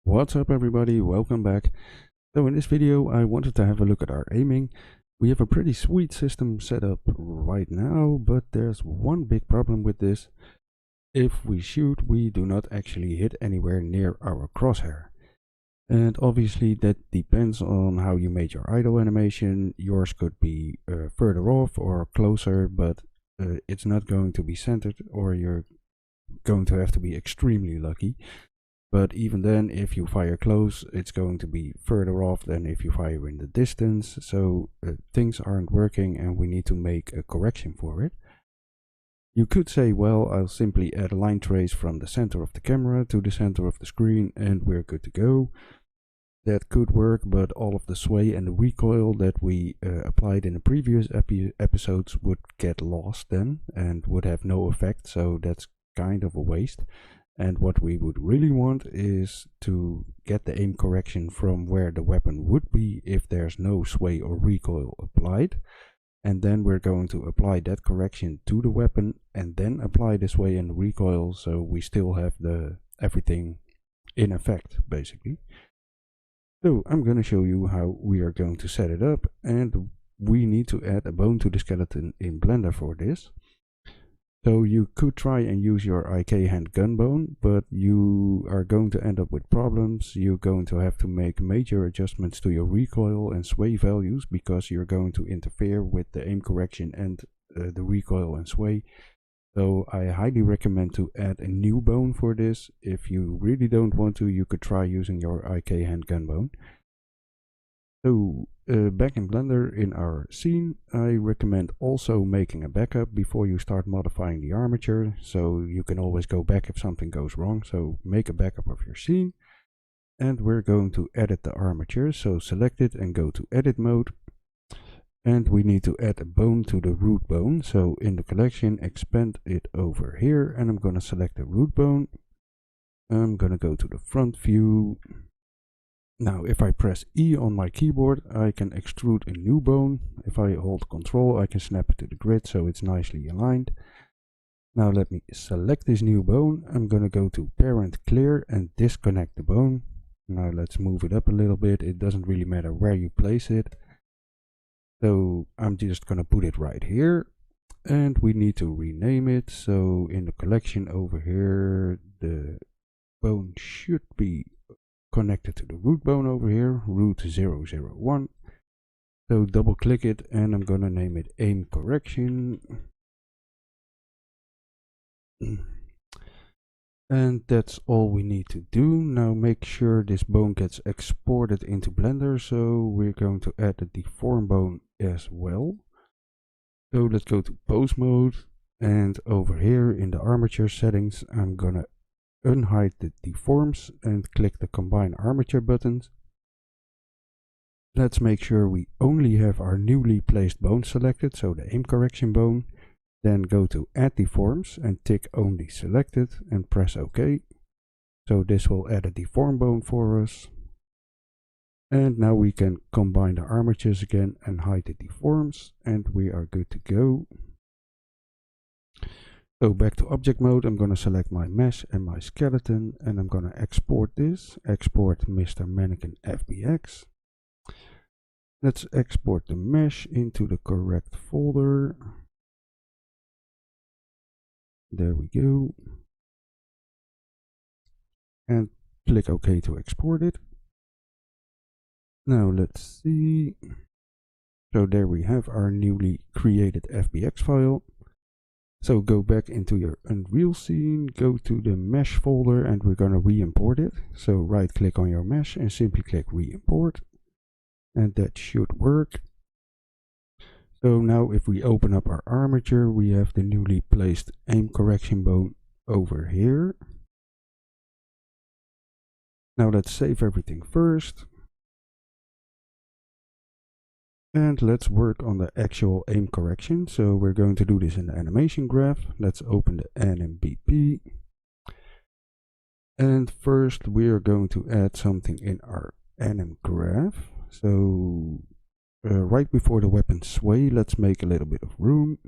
What's up everybody, welcome back. So in this video I wanted to have a look at our aiming. We have a pretty sweet system set up right now, but there's one big problem with this. If we shoot, we do not actually hit anywhere near our crosshair. And obviously that depends on how you made your idle animation. Yours could be further off or closer, but it's not going to be centered, or you're going to have to be extremely lucky. But even then, if you fire close, it's going to be further off than if you fire in the distance. So things aren't working and we need to make a correction for it. You could say, well, I'll simply add a line trace from the center of the camera to the center of the screen and we're good to go. That could work, but all of the sway and the recoil that we applied in the previous episodes would get lost then and would have no effect, so that's kind of a waste. And what we would really want is to get the aim correction from where the weapon would be if there's no sway or recoil applied. And then we're going to apply that correction to the weapon and then apply the sway and recoil, so we still have everything in effect basically. So I'm going to show you how we are going to set it up, and we need to add a bone to the skeleton in Blender for this. So you could try and use your IK hand gun bone, but you are going to end up with problems. You're going to have to make major adjustments to your recoil and sway values because you're going to interfere with the aim correction and the recoil and sway. So I highly recommend to add a new bone for this. If you really don't want to, you could try using your IK hand gun bone. So back in Blender in our scene, I recommend also making a backup before you start modifying the armature, so you can always go back if something goes wrong. So make a backup of your scene, and we're going to edit the armature. So select it and go to edit mode, and we need to add a bone to the root bone. So in the collection, expand it over here, and I'm going to select the root bone. I'm going to go to the front view. Now if I press E on my keyboard, I can extrude a new bone. If I hold Ctrl, I can snap it to the grid so it's nicely aligned. Now let me select this new bone. I'm going to go to Parent Clear and disconnect the bone. Now let's move it up a little bit. It doesn't really matter where you place it. So I'm just going to put it right here. And we need to rename it. So in the collection over here, the bone should be connected to the root bone over here, root 001. So double click it and I'm gonna name it aim correction. And that's all we need to do. Now make sure this bone gets exported into Blender, so we're going to add the deform bone as well. So let's go to pose mode, and over here in the armature settings I'm gonna unhide the deforms and click the combine armature buttons. Let's make sure we only have our newly placed bone selected, so the aim correction bone. Then go to add deforms and tick only selected and press OK. So this will add a deform bone for us. And now we can combine the armatures again and hide the deforms, and we are good to go. So back to object mode, I'm going to select my mesh and my skeleton, and I'm going to export this. Export Mr Mannequin FBX. Let's export the mesh into the correct folder. There we go. And click OK to export it. Now let's see. So there we have our newly created FBX file. So go back into your Unreal scene, go to the mesh folder, and we're going to re-import it. So right click on your mesh and simply click re-import. And that should work. So now if we open up our armature, we have the newly placed aim correction bone over here. Now let's save everything first. And let's work on the actual aim correction. So we're going to do this in the animation graph. Let's open the NMBP. And first we are going to add something in our anim graph. So right before the weapon sway, let's make a little bit of room.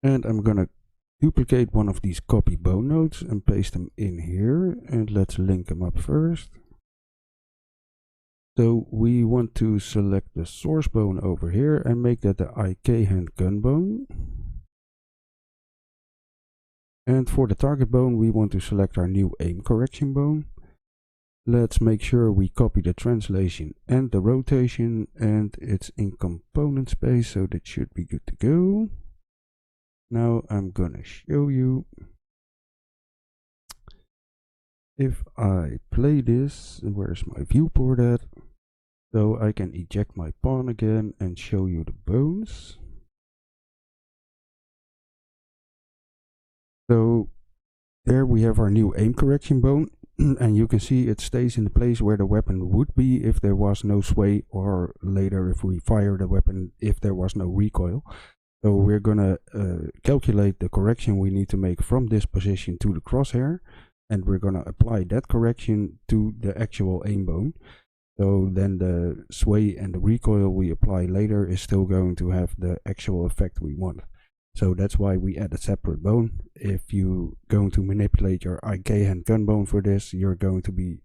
And I'm gonna duplicate one of these copy bone nodes and paste them in here, and let's link them up first. So we want to select the source bone over here and make that the IK hand gun bone. And for the target bone, we want to select our new aim correction bone. Let's make sure we copy the translation and the rotation, and it's in component space, so that should be good to go. Now I'm gonna show you. If I play this, where's my viewport at? So I can eject my pawn again and show you the bones. So there we have our new aim correction bone, and you can see it stays in the place where the weapon would be if there was no sway, or later if we fire the weapon if there was no recoil. So we're gonna calculate the correction we need to make from this position to the crosshair, and we're gonna apply that correction to the actual aim bone. So then the sway and the recoil we apply later is still going to have the actual effect we want. So that's why we add a separate bone. If you're going to manipulate your IK hand gun bone for this, you're going to be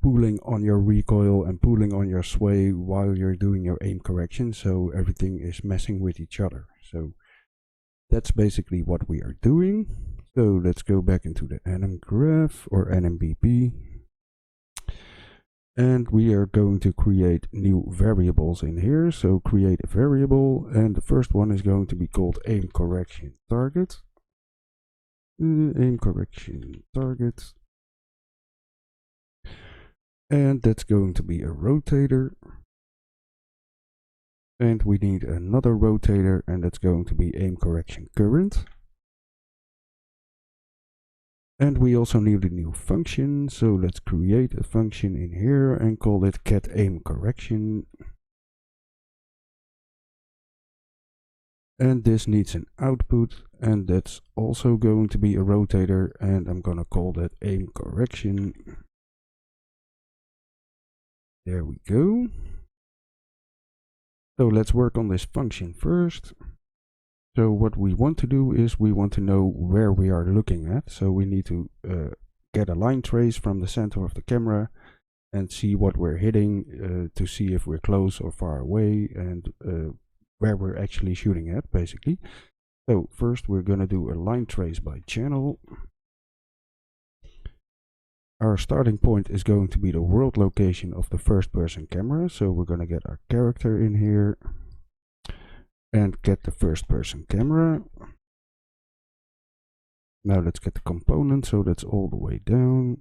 pulling on your recoil and pulling on your sway while you're doing your aim correction, so everything is messing with each other. So that's basically what we are doing. So let's go back into the anim graph or animBP. And we are going to create new variables in here. So create a variable, and the first one is going to be called aim correction target. Aim correction target. And that's going to be a rotator. And we need another rotator, and that's going to be aim correction current. And we also need a new function, so let's create a function in here and call it get aim correction. And this needs an output, and that's also going to be a rotator, and I'm gonna call that aim correction. There we go. So let's work on this function first. So what we want to do is we want to know where we are looking at. So we need to get a line trace from the center of the camera and see what we're hitting to see if we're close or far away, and where we're actually shooting at, basically. So first we're going to do a line trace by channel. Our starting point is going to be the world location of the first person camera. So we're going to get our character in here and get the first person camera. Now let's get the component, so that's all the way down.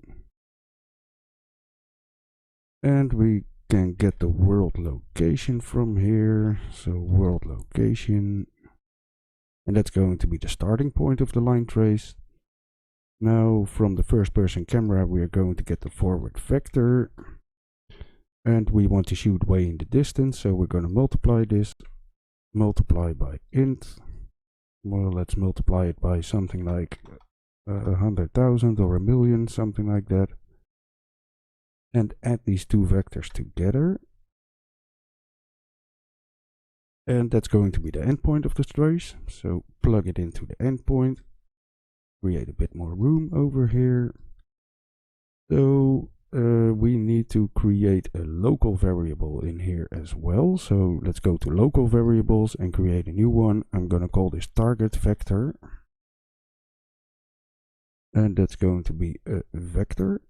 And we can get the world location from here. So world location. And that's going to be the starting point of the line trace. Now from the first person camera we are going to get the forward vector. And we want to shoot way in the distance, so we're going to multiply this. Multiply by int. Well, let's multiply it by something like 100,000 or 1,000,000, something like that. And add these two vectors together. And that's going to be the endpoint of the trace. So plug it into the endpoint. Create a bit more room over here. So we need to create a local variable in here as well. So let's go to local variables and create a new one. I'm going to call this target vector. And that's going to be a vector.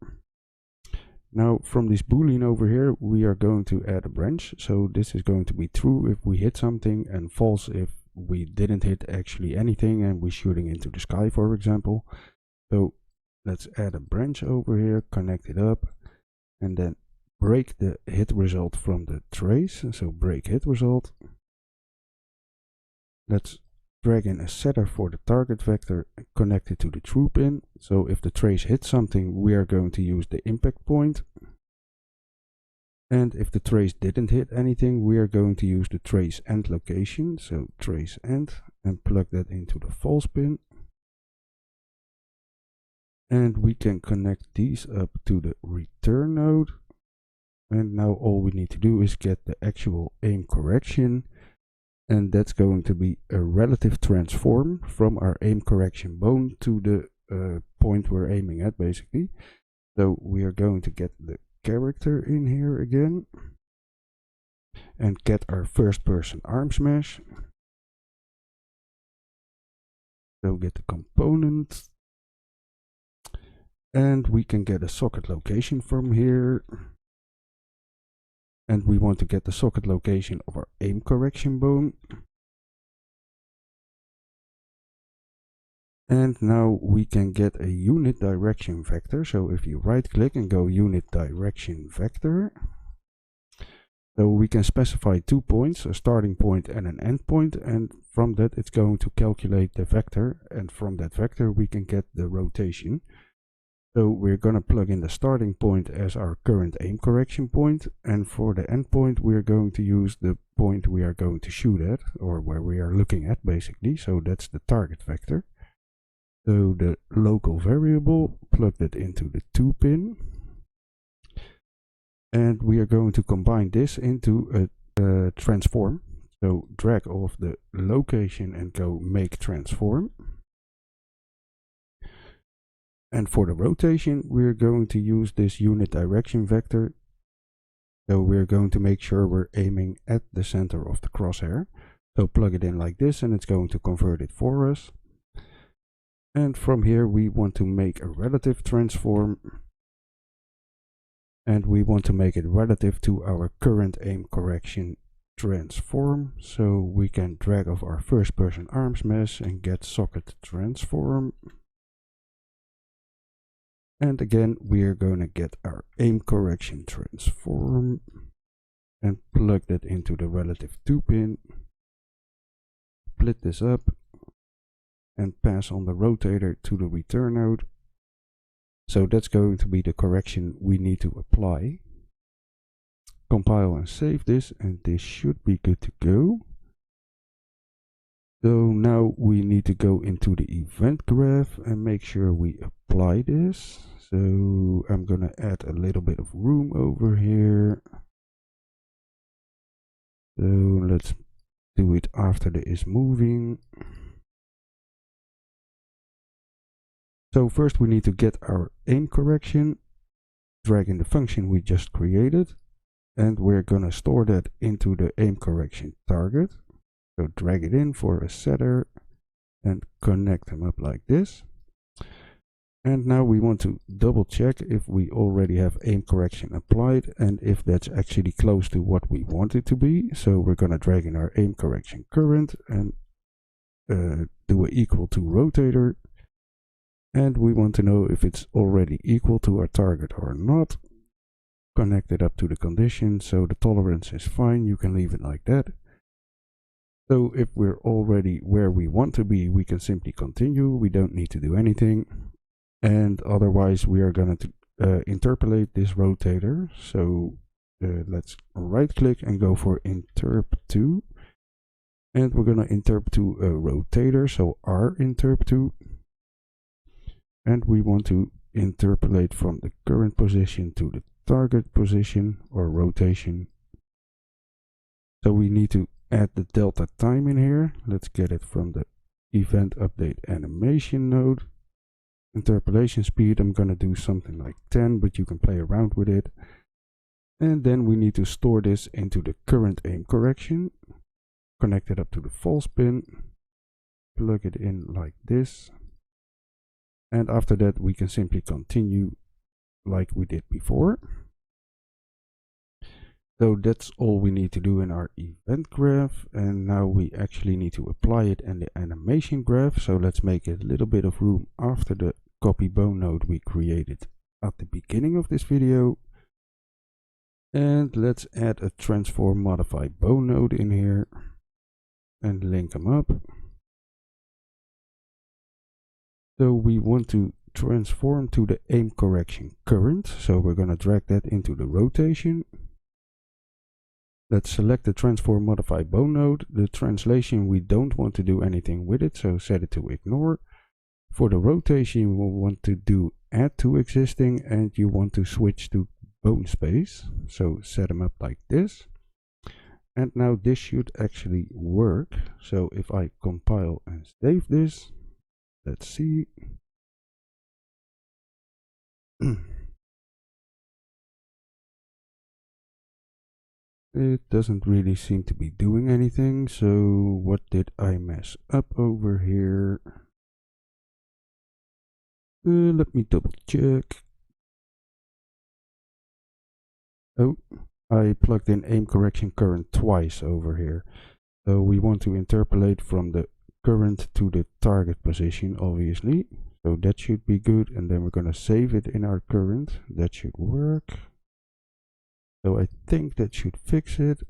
Now from this boolean over here, we are going to add a branch. So this is going to be true if we hit something, and false if we didn't hit actually anything and we're shooting into the sky, for example. So let's add a branch over here, connect it up, and then break the hit result from the trace. So break hit result. Let's drag in a setter for the target vector and connect it to the true pin. So if the trace hits something, we are going to use the impact point. And if the trace didn't hit anything, we are going to use the trace end location. So trace end, and plug that into the false pin. And we can connect these up to the return node. And now all we need to do is get the actual aim correction and that's going to be a relative transform from our aim correction bone to the point we're aiming at, basically. So we are going to get the character in here again and get our first person arm smash. So get the component, and we can get a socket location from here, and we want to get the socket location of our aim correction bone. And now we can get a unit direction vector. So if you right click and go unit direction vector, so we can specify 2 points, a starting point and an end point, and from that it's going to calculate the vector, and from that vector we can get the rotation. So we're going to plug in the starting point as our current aim correction point, and for the end point we're going to use the point we are going to shoot at, or where we are looking at, basically. So that's the target vector. So the local variable, plug that into the 2 pin, and we are going to combine this into a transform. So drag off the location and go make transform. And for the rotation, we're going to use this unit direction vector. So we're going to make sure we're aiming at the center of the crosshair. So plug it in like this, and it's going to convert it for us. And from here we want to make a relative transform, and we want to make it relative to our current aim correction transform. So we can drag off our first person arm smash and get socket transform. And again we're going to get our aim correction transform and plug that into the relative 2 pin, split this up, and pass on the rotator to the return node. So that's going to be the correction we need to apply. Compile and save this, and this should be good to go. So now we need to go into the event graph and make sure we apply this. So I'm gonna add a little bit of room over here. So let's do it after the is moving. So first we need to get our aim correction, drag in the function we just created, and we're gonna store that into the aim correction target. So drag it in for a setter and connect them up like this. And now we want to double check if we already have aim correction applied and if that's actually close to what we want it to be. So we're gonna drag in our aim correction current and do a equal to rotator. And we want to know if it's already equal to our target or not. Connect it up to the condition, so the tolerance is fine, you can leave it like that. So if we're already where we want to be, we can simply continue, we don't need to do anything. And otherwise we are going to interpolate this rotator. So let's right click and go for interp to. And we're going to interp to a rotator, so R interp to. And we want to interpolate from the current position to the target position or rotation. So we need to add the delta time in here. Let's get it from the event update animation node. Interpolation speed, I'm gonna do something like 10, but you can play around with it. And then we need to store this into the current aim correction. Connect it up to the false pin. Plug it in like this. And after that we can simply continue like we did before. So that's all we need to do in our event graph, and now we actually need to apply it in the animation graph. So let's make a little bit of room after the copy bone node we created at the beginning of this video. And let's add a transform modify bone node in here and link them up. So we want to transform to the aim correction current, so we're going to drag that into the rotation. Let's select the transform modify bone node. The translation, we don't want to do anything with it, so set it to ignore. For the rotation, we want to do add to existing, and you want to switch to bone space, so set them up like this. And now this should actually work. So if I compile and save this, let's see. It doesn't really seem to be doing anything. So what did I mess up over here? Let me double check. Oh, I plugged in aim correction current twice over here. So we want to interpolate from the current to the target position, obviously. So that should be good, and then we're gonna save it in our current. That should work. So I think that should fix it.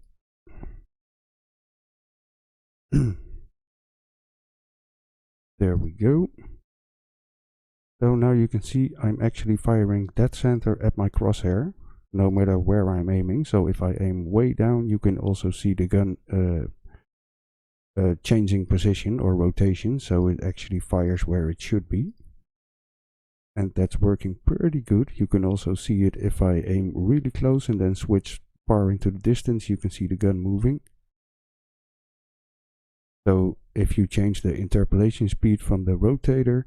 There we go. So now you can see I'm actually firing dead center at my crosshair, no matter where I'm aiming. So if I aim way down, you can also see the gun changing position or rotation, so it actually fires where it should be. And that's working pretty good. You can also see it if I aim really close and then switch far into the distance, you can see the gun moving. So if you change the interpolation speed from the rotator,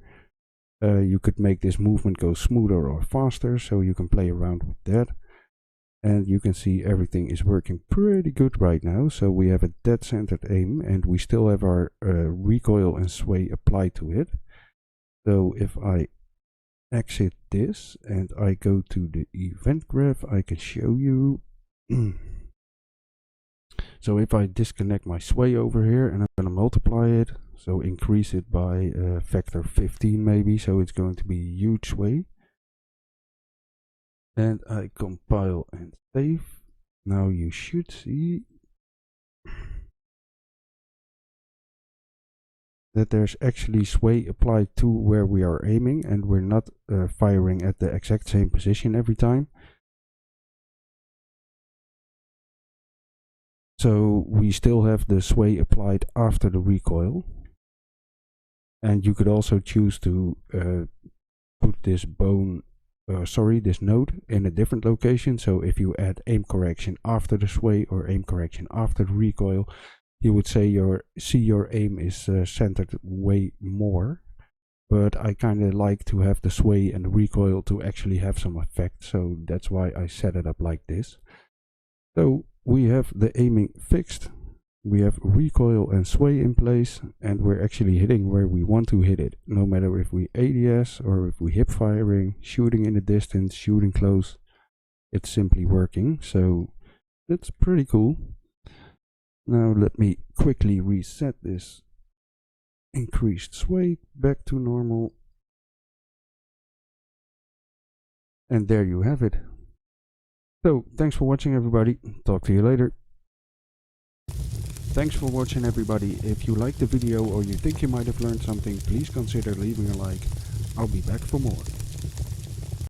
you could make this movement go smoother or faster, so you can play around with that. And you can see everything is working pretty good right now. So we have a dead centered aim and we still have our recoil and sway applied to it. So if I exit this and I go to the event graph, I can show you. So if I disconnect my sway over here and I'm going to multiply it, so increase it by factor 15 maybe, so it's going to be a huge sway. And I compile and save. Now you should see that there's actually sway applied to where we are aiming, and we're not firing at the exact same position every time. So we still have the sway applied after the recoil. And you could also choose to put this this node in a different location. So if you add aim correction after the sway or aim correction after the recoil, you would say your aim is centered way more. But I kind of like to have the sway and the recoil to actually have some effect, so that's why I set it up like this. So we have the aiming fixed, we have recoil and sway in place, and we're actually hitting where we want to hit it, no matter if we ADS or if we hip firing, shooting in the distance, shooting close, it's simply working. So that's pretty cool. Now let me quickly reset this increased sway back to normal. And there you have it. So thanks for watching, everybody. Talk to you later. Thanks for watching, everybody. If you liked the video or you think you might have learned something, please consider leaving a like. I'll be back for more.